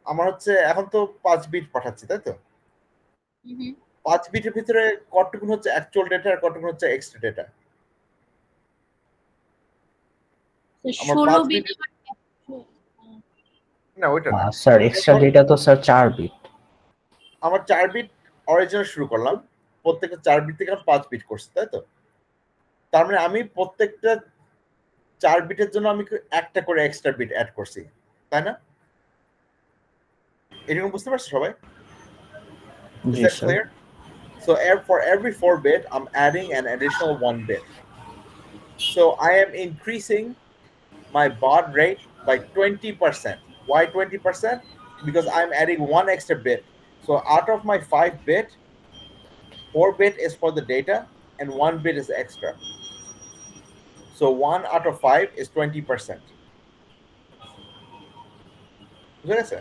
আমার হচ্ছে এখন তো 5 বিট পাঠাচ্ছি, তাই তো? 5 বিটের ভিতরে কতটুকুন হচ্ছে অ্যাকচুয়াল ডেটা আর কতটুকুন হচ্ছে এক্সট্রা ডেটা? 16 বিট। না, ওইটা না স্যার, এক্সট্রা ডেটা তো স্যার 4 বিট। আমার 4 বিট অরিজিনাল শুরু করলাম, প্রত্যেকটা 4 বিট থেকে 5 বিট করছি, তাই তো? তার মানে আমি প্রত্যেকটা 4 বিটের জন্য আমি একটা করে এক্সট্রা বিট অ্যাড করছি, তাই না? এরকম বুঝতে পারছো সবাই? Is that clear? So for every 4 bit, I'm adding an additional 1 bit. So I am increasing my baud rate by 20%. Why 20%? Because I'm adding 1 extra bit. So out of my 5 bit, 4 bit is for the data and 1 bit is extra. So 1 out of 5 is 20%. বুঝা গেছে?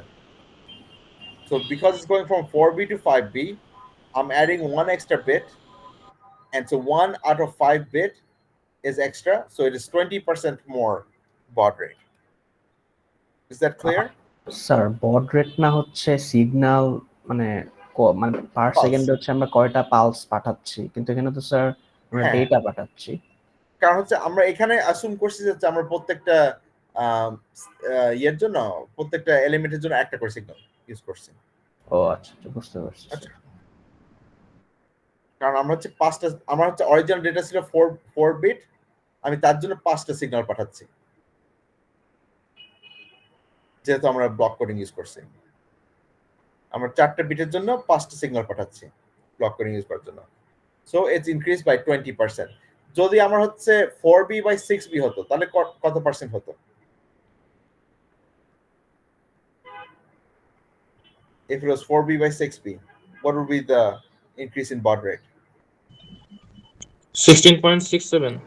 So because it's going from 4B to 5B, I'm adding 1 extra bit, and so 1 out of 5 bit is extra, so it is 20% more baud rate. Is that clear? Sir বড rate না হচ্ছে signal, মানে মানে পার Pulse. সেকেন্ডে হচ্ছে আমরা কয়টা pulse পাঠাচ্ছি, কিন্তু এখানে তো স্যার আমরা হ্যাঁ। ডেটা পাঠাচ্ছি। কারণ হচ্ছে আমরা এখানে অ্যাসুম করছি যে আমরা প্রত্যেকটা ইয়ের জন্য, প্রত্যেকটা এলিমেন্টের জন্য একটা করে সিগন্যাল ইউজ করছি। ও আচ্ছা, বুঝতে পারছি। আচ্ছা, কারণ আমরা হচ্ছে আমার হচ্ছে অরিজিনাল ডেটা ছিল 4 বিট, আমি তার জন্য 5টা সিগন্যাল পাঠাচ্ছি, যেহেতু আমরা ব্লক কোডিং ইউজ করছি। আমরা 4টা বিটের জন্য 5টা সিগন্যাল পাঠাচ্ছি ব্লক কোডিং ইউজ করার জন্য। So it's increase by 20%। যদি আমার হচ্ছে 4B বাই 6B হতো তাহলে কত পার্সেন্ট হতো? If it was 4B by 6B, what would be the increase in baud rate? 16.67.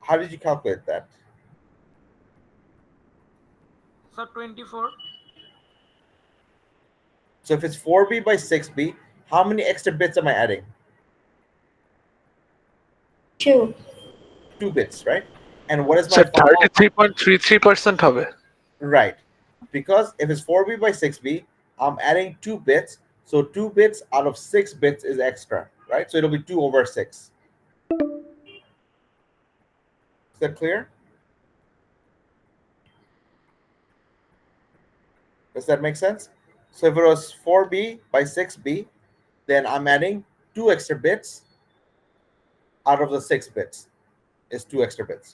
How did you calculate that? So 24. So if it's 4B by 6B, how many extra bits am I adding? 2 bits, right? And what is my sir 33.33% হবে। Right. Because if it's 4B by 6B, I'm adding 2 bits. So 2 bits out of 6 bits is extra, right? So it'll be 2 over 6. Is that clear? Does that make sense? So if it was 4B by 6B, then I'm adding 2 extra bits out of the 6 bits is 2 extra bits.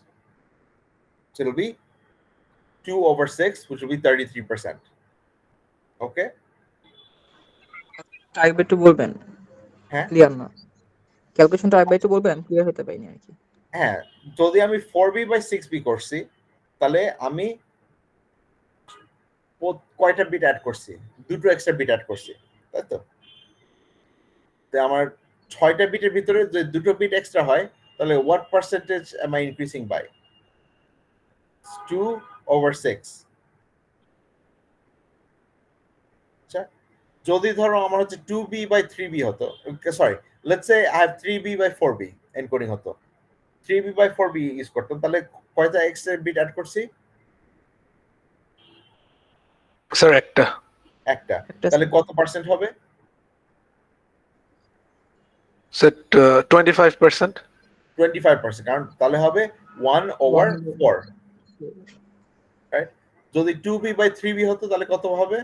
So it'll be 2 over 6, which will be 33%. Okay? আরেকবার একটু বলবেন, হ্যাঁ clear না ক্যালকুলেশনটা আরেকবার একটু বলবেন, clear হতে পারিনি আর কি। হ্যাঁ, যদি আমি 4B by 6B করছি তাহলে আমি কয়টা বিট অ্যাড করছি? 2টো এক্সট্রা বিট অ্যাড করছি, তাই তো? আমার 6টা বিটের ভিতরে যদি 2টো বিট এক্সট্রা হয় তাহলে what percentage am I increasing by? 2 over 6. আচ্ছা, যদি ধরো আমার হচ্ছে 2B by 3B হতো, sorry, let's say I have 3B by 4B encoding হতো, 3B by 4B ইউজ করতাম, তাহলে কয়টা এক্সট্রা বিট অ্যাড করছি? স্যার একটা। তাহলে কত পার্সেন্ট হবে? স্যার 25%। 25%, কারণ তাহলে হবে 1 over 4, রাইট? যদি 2B by 3B হতো তাহলে কত হবে?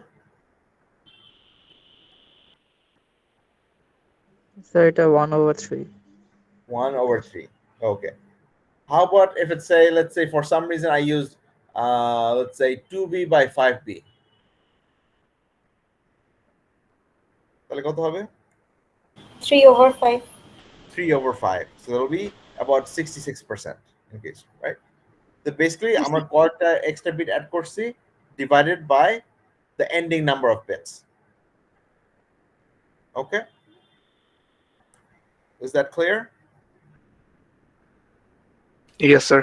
স্যার এটা 1 over 3। 1 over 3. Okay. How about if it's say, let's say for some reason I used let's say 2B by 5B. তাহলে কত হবে? 3 over 5. 3 over 5. So that'll be about 66% increase, right? So basically, আমরা কয়টা extra bit add করছি divided by the ending number of bits. Okay? Is that clear? Yes, sir.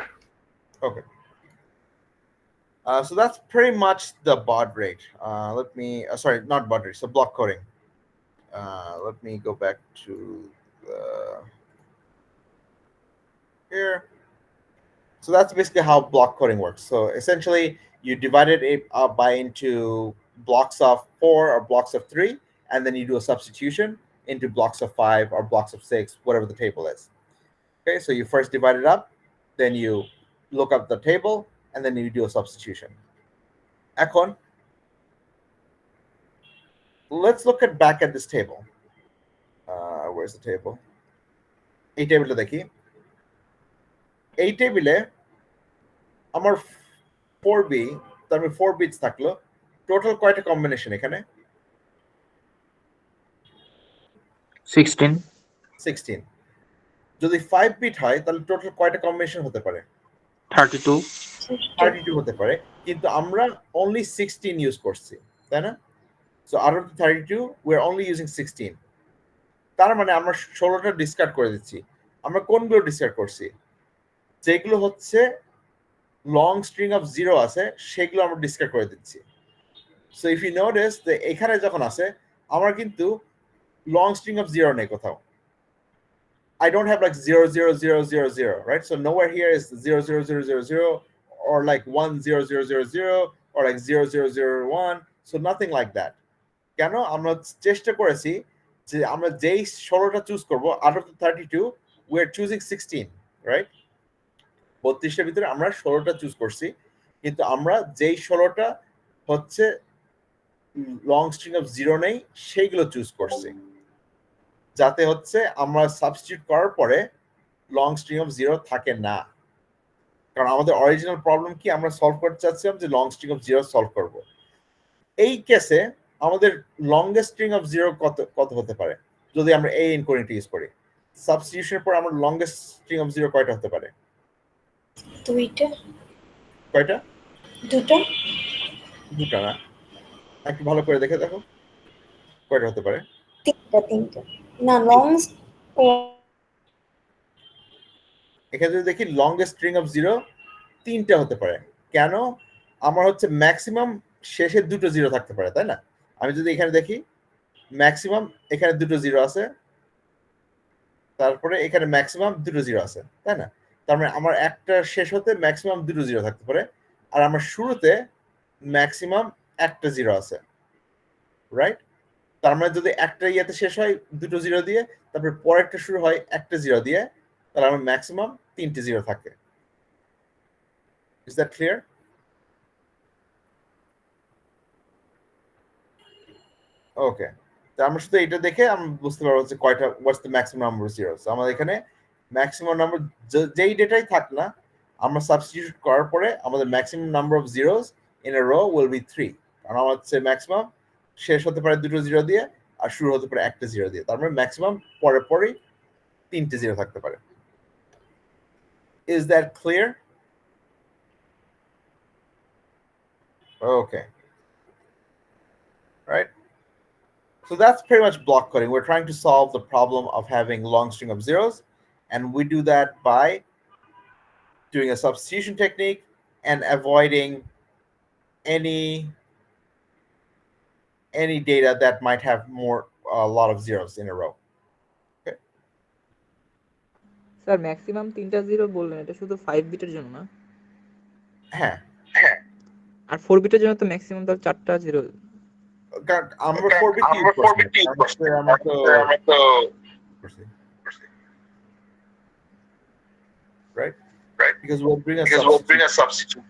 Okay. So that's pretty much the baud rate. Let me, sorry, not baud rate, so block coding. Let me go back to here. So that's basically how block coding works. So essentially, you divide it up by into blocks of 4 or blocks of 3, and then you do a substitution into blocks of 5 or blocks of 6, whatever the table is. Okay, so you first divide it up, then you look up the table, and then you do a substitution. এখন, let's look back at this table. Where's the table? এই টেবিলটা দেখি। এই টেবিলে আমার 4B, তার মানে 4 bits থাকলো। টোটাল কয়টা কম্বিনেশন এখানে? 16। যদি 5 বিট হয় তাহলে টোটাল কয়টা কম্বিনেশন হতে পারে? 32 হতে পারে, কিন্তু আমরা only 16 ইউজ করছি, তাই না? So out of the 32, we're only using 16. তার মানে আমরা 16টা ডিসকার্ড করে দিচ্ছি। আমরা কোনগুলো ডিসকার্ড করছি? যেগুলো হচ্ছে লং স্ট্রিং অফ জিরো আছে সেগুলো আমরা ডিসকার্ড করে দিচ্ছি। সো ইফ ইউ নোটিস যে এখানে যখন আছে আমার কিন্তু long string of zero নেই কোথাও। I don't have like 0 0 0 0 0, right? So nowhere here is 0 0 0 0 0 or like 1 0 0 0 0 or like 0 0 0 1. So nothing like that. কেন? আমরা চেষ্টা করেছি যে আমরা যেই 16টা চুজ করব out of the 32 we are choosing 16, right? 32টার ভিতরে আমরা 16টা চুজ করছি, কিন্তু আমরা যেই 16টা হচ্ছে লং স্ট্রিং অফ জিরো নেই সেইগুলো চুজ করছি, যাতে হচ্ছে আমরা সাবস্টিটিউট করার পরে লং স্ট্রিং অফ জিরো থাকে না। কারণ আমাদের অরিজিনাল প্রবলেম কি, আমরা সলভ করতে চাচ্ছিলাম যে long string of zero solve করব। এই কেসে আমাদের লংগেস্ট স্ট্রিং অফ জিরো কত হতে পারে যদি আমরা এই এনকোডিংটা ইউজ করি? সাবস্টিটিউশনের পর আমার লংগেস্ট স্ট্রিং অফ জিরো কয়টা হতে পারে? দুইটা। কয়টা? দুটো। দুটো না, একটু ভালো করে দেখে দেখো কয়টা হতে পারে। তিনটা না, লং এখানে যদি দেখি লংগেস্ট স্ট্রিং অফ জিরো 3টা হতে পারে। কেন? আমার হচ্ছে ম্যাক্সিমাম শেষে দুটো জিরো থাকতে পারে, তাই না? আমি যদি এখানে দেখি ম্যাক্সিমাম এখানে দুটো জিরো আছে, তারপরে এখানে ম্যাক্সিমাম দুটো জিরো আছে, তাই না? তার মানে আমার একটা শেষ হতে ম্যাক্সিমাম দুটো জিরো থাকতে পারে, আর আমার শুরুতে ম্যাক্সিমাম একটা জিরো আছে, রাইট? তার মানে যদি একটা ইয়েতে শেষ হয় দুটো জিরো দিয়ে, তারপরে পরেরটা শুরু হয় একটা জিরো দিয়ে, তাহলে আমার ম্যাক্সিমাম 3টে জিরো থাকে। Is that clear? ওকে, তো আমরা শুধু এটা দেখে আমরা বুঝতে পারবো যে কয়টা, what's the maximum number of zeros. আমাদের এখানে ম্যাক্সিমাম নাম্বার যেই ডেটাই থাক না, আমরা সাবস্টিটিউট করার পরে আমাদের maximum number of zeros in a row will be 3, কারণ আমার হচ্ছে ম্যাক্সিমাম শেষ হতে পারে দুটো জিরো দিয়ে আর শুরু হতে পারে একটা জিরো দিয়ে, তার মানে ম্যাক্সিমাম পরে পরেই 3টে জিরো থাকতে পারে। Is that clear? Okay. Right? So that's pretty much block coding. We're trying to solve the problem of having long string of zeros, and we do that by doing a substitution technique and avoiding any data that might have a lot of zeros in a row. Sir maximum 3টা zero বললেন, এটা শুধু 5 বিটের জন্য না? হ্যাঁ, আর 4 বিটের জন্য তো ম্যাক্সিমাম তাহলে 4টা জিরো। কারণ আমরা 4 বিট ইউজ করছি, আমরা তো right, because we'll bring a substitute.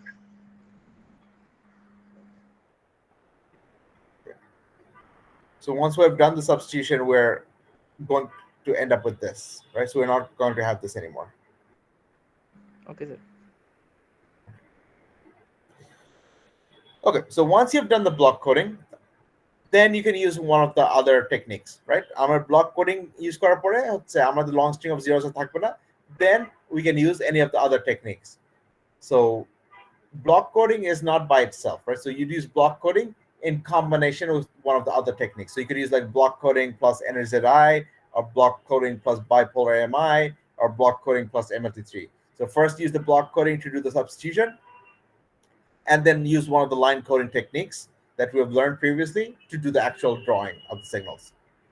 So once we have done the substitution, we're going to end up with this, right? So we're not going to have this anymore. Okay sir. Okay, so once you've done the block coding, then you can use one of the other techniques, right? Our block coding use করার পরে হচ্ছে আমাদের long string of zeros থাকবে না, then we can use any of the other techniques. So block coding is not by itself, right? So you'd use block coding in combination with one of the other techniques. So you could use like block coding plus NRZI, or block coding plus bipolar AMI, or block coding plus MLT3. So first use the block coding to do the substitution, and then use one of the line coding techniques that we have learned previously to do the actual drawing of the signals.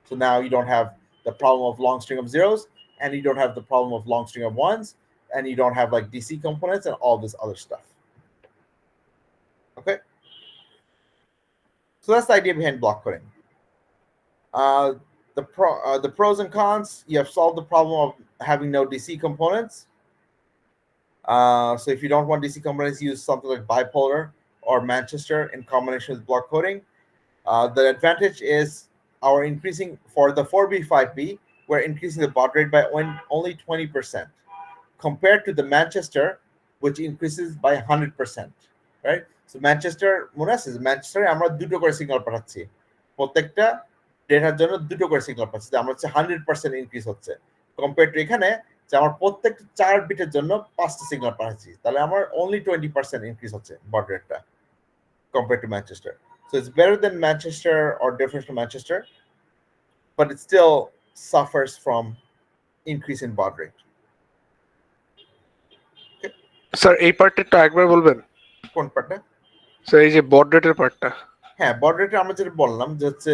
So now you don't have the problem of long string of zeros, and you don't have the problem of long string of ones, and you don't have like DC components and all this other stuff. Okay? So that's the idea behind block coding. The pros and cons, you have solved the problem of having no DC components. So if you don't want DC components, use something like bipolar or Manchester in combination with block coding. The advantage is our increasing for the 4B5B, we're increasing the baud rate by only 20% compared to the Manchester, which increases by 100%, right? So Manchester, মনে আছে Manchester আমরা দুটো করে signal পাঠাচ্ছি, প্রত্যেকটা ডেটার জন্য দুটো করে সিগন্যাল পাচ্ছি, আমরা হচ্ছে 100% ইনক্রিজ হচ্ছে, কম্পেয়ার টু এখানে যে আমার প্রত্যেকটা 4 বিটের জন্য 5টা সিগন্যাল পাঠাচ্ছি, তাহলে আমার only 20% ইনক্রিজ হচ্ছে baud rate-টা compared to Manchester. So it's better than Manchester or different from Manchester, but it still suffers from increase in baud rate. Sir এই পার্টটা একবার বলবেন? কোন পার্টটা? স্যার এই যে বড রেটের পার্টটা। হ্যাঁ, বড রেটে আমরা যেটা বললাম যে হচ্ছে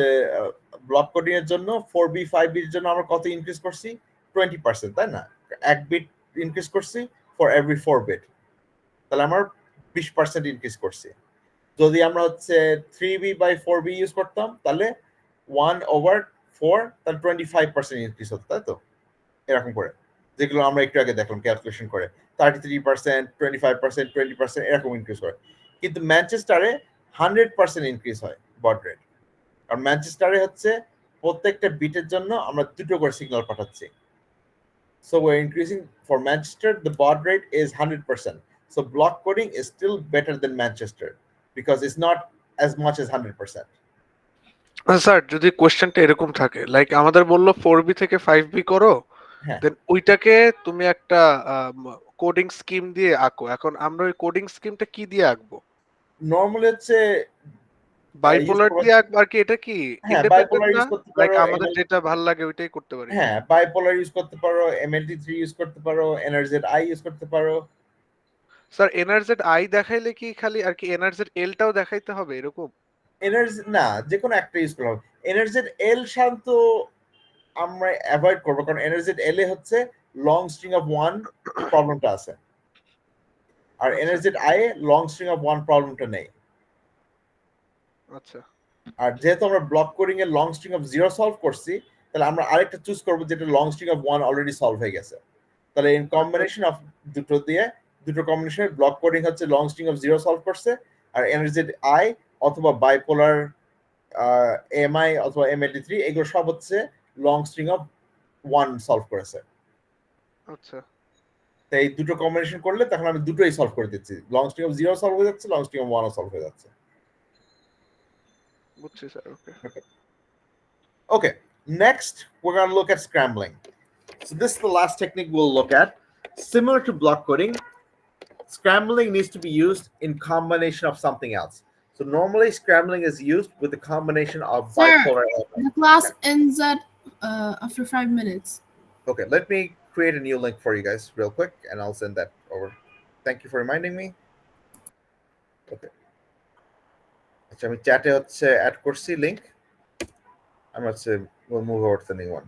ব্লক কোডিং এর জন্য 4B 5B এর জন্য আমরা কত ইনক্রিজ করছি? 20%, তাই না? 1 বিট ইনক্রিজ করছি ফর এভরি 4 বিট, তাহলে আমরা 20% ইনক্রিজ করছি। যদি আমরা হচ্ছে 3B বাই 4B ইউজ করতাম তাহলে 1/4, তাহলে 25% ইনক্রিজ হতো, তাই তো? এরকম করে, যেগুলো আমরা একটু আগে দেখলাম ক্যালকুলেশন করে 33%, 25%, 20% এরকম ইনক্রিজ করে। কিন্তু ম্যানচেস্টারে 100% ইনক্রিজ হয় বড রেট, কারণ ম্যানচেস্টারে হচ্ছে প্রত্যেকটা বিটের জন্য আমরা 2টো করে সিগন্যাল পাঠাচ্ছি। So we're increasing for Manchester, the baud rate is 100%. So block coding is still better than Manchester because it's not as much as 100%. Sir যদি কোশ্চেনটা এরকম থাকে, লাইক আমাদের বললো 4B থেকে 5B করো, হ্যাঁ, দেন ওইটাকে তুমি একটা কোডিং স্কিম দিয়ে আঁকো। এখন আমরা ওই কোডিং স্কিমটা কি দিয়ে আঁকবো? নরমালি হচ্ছে বাইপোলার দিয়ে আঁকবো আর কি? এটা কি হ্যাঁ, ইন্ডিপেন্ডেন্ট bipolar না? use করতে লাইক পারো, আমাদের যেটা ভালো লাগে ওইটাই করতে পারি। হ্যাঁ, bipolar ইউজ করতে পারো, MLT3 ইউজ করতে পারো, NRZ-I ইউজ করতে পারো। স্যার NRZ-I দেখাইলে কি খালি আর কি NRZ-L-টাও দেখাইতে হবে এরকম? NRZ না, যে কোনো একটা ইউজ করা হবে। NRZ-L শান্ত আমরা অ্যাভয়েড করবো, কারণ NRZ-L এ হচ্ছে লং স্ট্রিং অফ 1 প্রবলেমটা আছে, আর NRZ-I a long string of 1 প্রবলেমটা নেই। আচ্ছা, আর যেহেতু আমরা ব্লক কোডিং এর লং স্ট্রিং অফ 0 সলভ করছি, তাহলে আমরা আরেকটা চুজ করবো যেটা long string of 1 already solve হয়ে গেছে। তাহলে ইন কম্বিনেশন অফ দুটো কম্বিনেশন ব্লক কোডিং হচ্ছে লং স্ট্রিং অফ 0 সলভ করছে, আর NRZ-I অথবা বাইপোলার AMI অথবা MLT3 এগুলো সব হচ্ছে লং স্ট্রিং অফ 1 সলভ করেছে। আচ্ছা, তো এই দুটো কম্বিনেশন করলে তখন আমি দুটোই সলভ করে দিচ্ছি, লং স্ট্রিং অফ 0 সলভ হয়ে যাচ্ছে, লং স্ট্রিং অফ 1 ও সলভ হয়ে যাচ্ছে। বুঝছি sir. Okay. Okay, next we're going to look at scrambling. So this is the last technique we'll look at. Similar to block coding, scrambling needs to be used in combination of something else. So normally scrambling is used with the combination of Sir, bipolar elements. The class ends at after 5 minutes. Okay, let me create a new link for you guys real quick and I'll send that over. Thank you for reminding me. Okay. আচ্ছা, আমি চ্যাটে হচ্ছে add করছি link. আমরা হচ্ছে we'll move over to the new one.